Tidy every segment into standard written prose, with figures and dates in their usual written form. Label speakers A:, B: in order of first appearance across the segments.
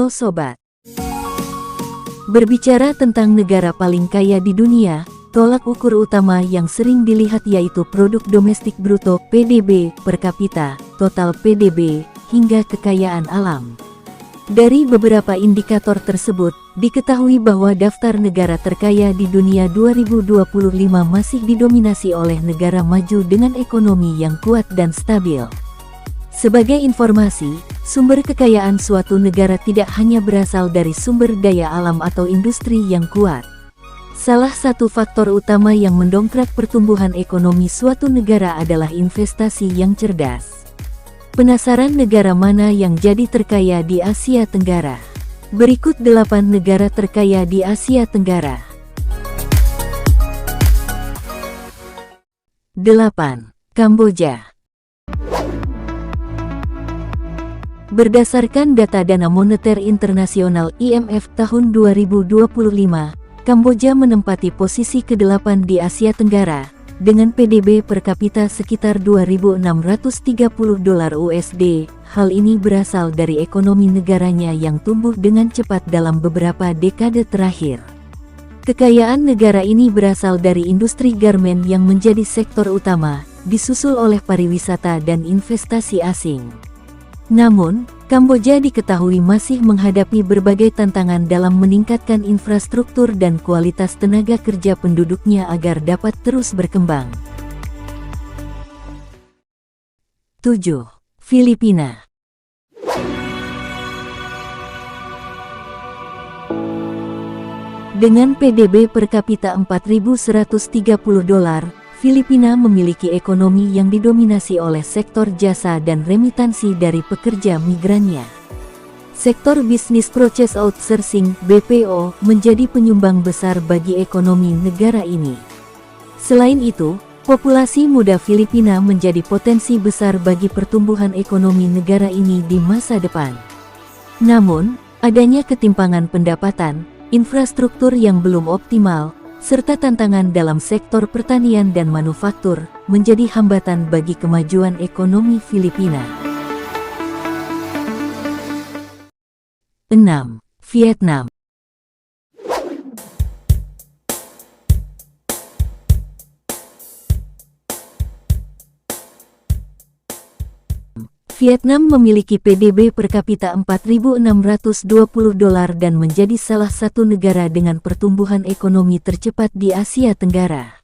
A: Halo sobat, berbicara tentang negara paling kaya di dunia, tolak ukur utama yang sering dilihat yaitu produk domestik bruto (PDB) per kapita, total PDB, hingga kekayaan alam. Dari beberapa indikator tersebut, diketahui bahwa daftar negara terkaya di dunia 2025 masih didominasi oleh negara maju dengan ekonomi yang kuat dan stabil. Sebagai informasi, sumber kekayaan suatu negara tidak hanya berasal dari sumber daya alam atau industri yang kuat. Salah satu faktor utama yang mendongkrak pertumbuhan ekonomi suatu negara adalah investasi yang cerdas. Penasaran negara mana yang jadi terkaya di Asia Tenggara? Berikut 8 negara terkaya di Asia Tenggara. 8. Kamboja. Berdasarkan data Dana Moneter Internasional (IMF) tahun 2025, Kamboja menempati posisi ke-8 di Asia Tenggara, dengan PDB per kapita sekitar $2.630 USD. Hal ini berasal dari ekonomi negaranya yang tumbuh dengan cepat dalam beberapa dekade terakhir. Kekayaan negara ini berasal dari industri garmen yang menjadi sektor utama, disusul oleh pariwisata dan investasi asing. Namun, Kamboja diketahui masih menghadapi berbagai tantangan dalam meningkatkan infrastruktur dan kualitas tenaga kerja penduduknya agar dapat terus berkembang. 7. Filipina. Dengan PDB per kapita $4.130, Filipina memiliki ekonomi yang didominasi oleh sektor jasa dan remitansi dari pekerja migrannya. Sektor bisnis Process Outsourcing (BPO) menjadi penyumbang besar bagi ekonomi negara ini. Selain itu, populasi muda Filipina menjadi potensi besar bagi pertumbuhan ekonomi negara ini di masa depan. Namun, adanya ketimpangan pendapatan, infrastruktur yang belum optimal, serta tantangan dalam sektor pertanian dan manufaktur, menjadi hambatan bagi kemajuan ekonomi Filipina. 6. Vietnam. Vietnam memiliki PDB per kapita $4.620 dan menjadi salah satu negara dengan pertumbuhan ekonomi tercepat di Asia Tenggara.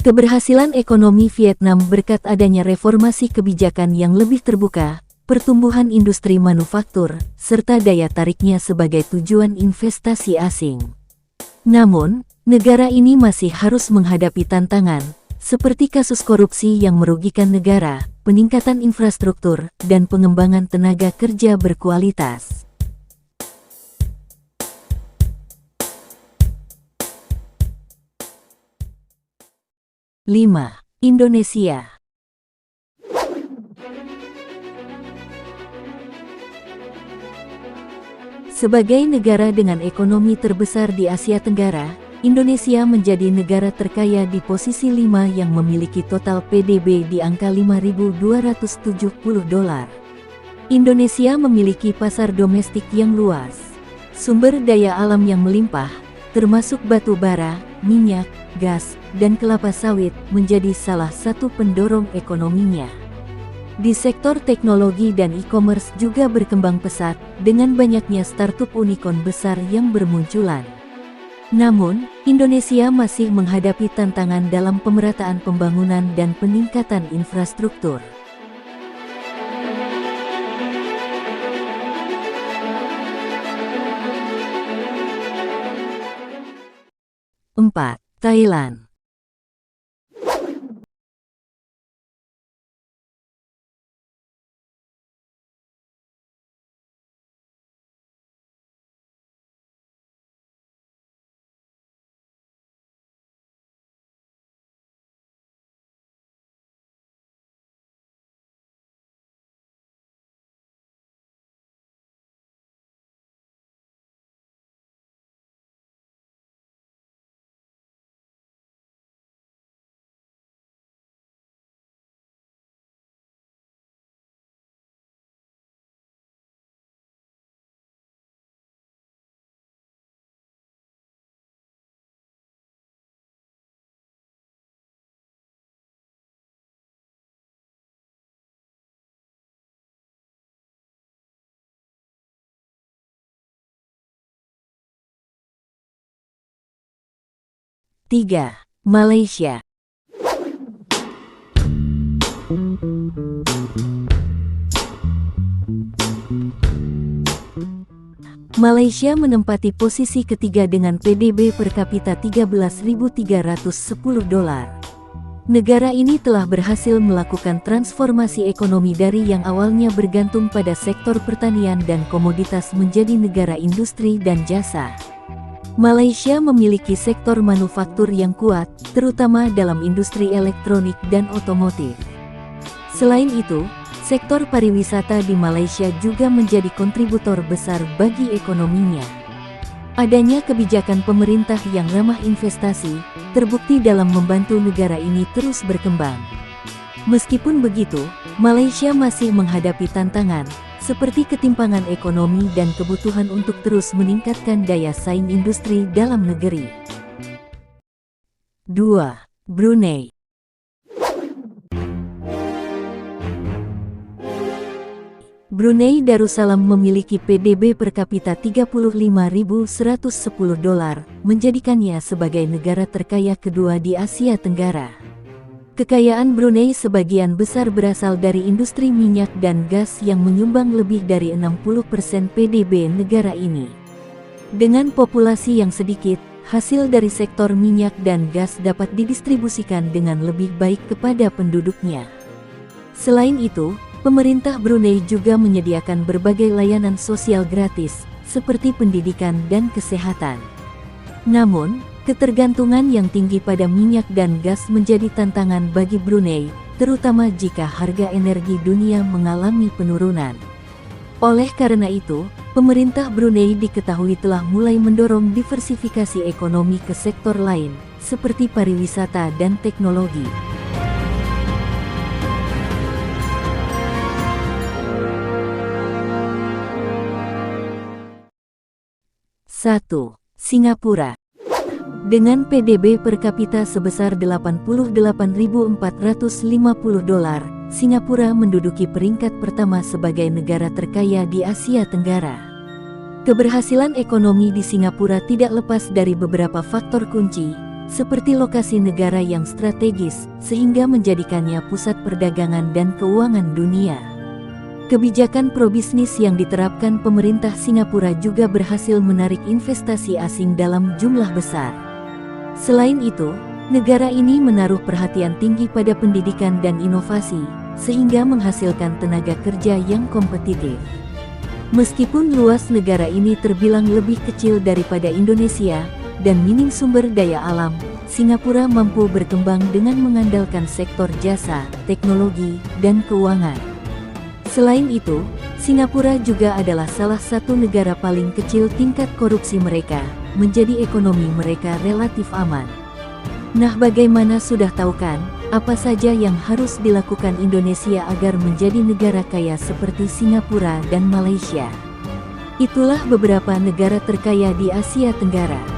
A: Keberhasilan ekonomi Vietnam berkat adanya reformasi kebijakan yang lebih terbuka, pertumbuhan industri manufaktur, serta daya tariknya sebagai tujuan investasi asing. Namun, negara ini masih harus menghadapi tantangan, seperti kasus korupsi yang merugikan negara, peningkatan infrastruktur, dan pengembangan tenaga kerja berkualitas. 5. Indonesia. Sebagai negara dengan ekonomi terbesar di Asia Tenggara, Indonesia menjadi negara terkaya di posisi 5 yang memiliki total PDB di angka $5.270. Indonesia memiliki pasar domestik yang luas, sumber daya alam yang melimpah, termasuk batu bara, minyak, gas, dan kelapa sawit, menjadi salah satu pendorong ekonominya. Di sektor teknologi dan e-commerce juga berkembang pesat, dengan banyaknya startup unicorn besar yang bermunculan. Namun, Indonesia masih menghadapi tantangan dalam pemerataan pembangunan dan peningkatan infrastruktur. 4. Thailand. 3. Malaysia. Malaysia menempati posisi ketiga dengan PDB per kapita $13.310. Negara ini telah berhasil melakukan transformasi ekonomi dari yang awalnya bergantung pada sektor pertanian dan komoditas menjadi negara industri dan jasa. Malaysia memiliki sektor manufaktur yang kuat, terutama dalam industri elektronik dan otomotif. Selain itu, sektor pariwisata di Malaysia juga menjadi kontributor besar bagi ekonominya. Adanya kebijakan pemerintah yang ramah investasi, terbukti dalam membantu negara ini terus berkembang. Meskipun begitu, Malaysia masih menghadapi tantangan, seperti ketimpangan ekonomi dan kebutuhan untuk terus meningkatkan daya saing industri dalam negeri. 2. Brunei. Brunei Darussalam memiliki PDB per kapita $35.110, menjadikannya sebagai negara terkaya kedua di Asia Tenggara. Kekayaan Brunei sebagian besar berasal dari industri minyak dan gas yang menyumbang lebih dari 60% PDB negara ini. Dengan populasi yang sedikit, hasil dari sektor minyak dan gas dapat didistribusikan dengan lebih baik kepada penduduknya. Selain itu, pemerintah Brunei juga menyediakan berbagai layanan sosial gratis, seperti pendidikan dan kesehatan. Namun, ketergantungan yang tinggi pada minyak dan gas menjadi tantangan bagi Brunei, terutama jika harga energi dunia mengalami penurunan. Oleh karena itu, pemerintah Brunei diketahui telah mulai mendorong diversifikasi ekonomi ke sektor lain, seperti pariwisata dan teknologi. 1. Singapura. Dengan PDB per kapita sebesar $88.450, Singapura menduduki peringkat pertama sebagai negara terkaya di Asia Tenggara. Keberhasilan ekonomi di Singapura tidak lepas dari beberapa faktor kunci, seperti lokasi negara yang strategis, sehingga menjadikannya pusat perdagangan dan keuangan dunia. Kebijakan pro-bisnis yang diterapkan pemerintah Singapura juga berhasil menarik investasi asing dalam jumlah besar. Selain itu, negara ini menaruh perhatian tinggi pada pendidikan dan inovasi, sehingga menghasilkan tenaga kerja yang kompetitif. Meskipun luas negara ini terbilang lebih kecil daripada Indonesia, dan minim sumber daya alam, Singapura mampu berkembang dengan mengandalkan sektor jasa, teknologi, dan keuangan. Selain itu, Singapura juga adalah salah satu negara paling kecil tingkat korupsi mereka, menjadi ekonomi mereka relatif aman. Nah, bagaimana, sudah tahu kan, apa saja yang harus dilakukan Indonesia agar menjadi negara kaya seperti Singapura dan Malaysia? Itulah beberapa negara terkaya di Asia Tenggara.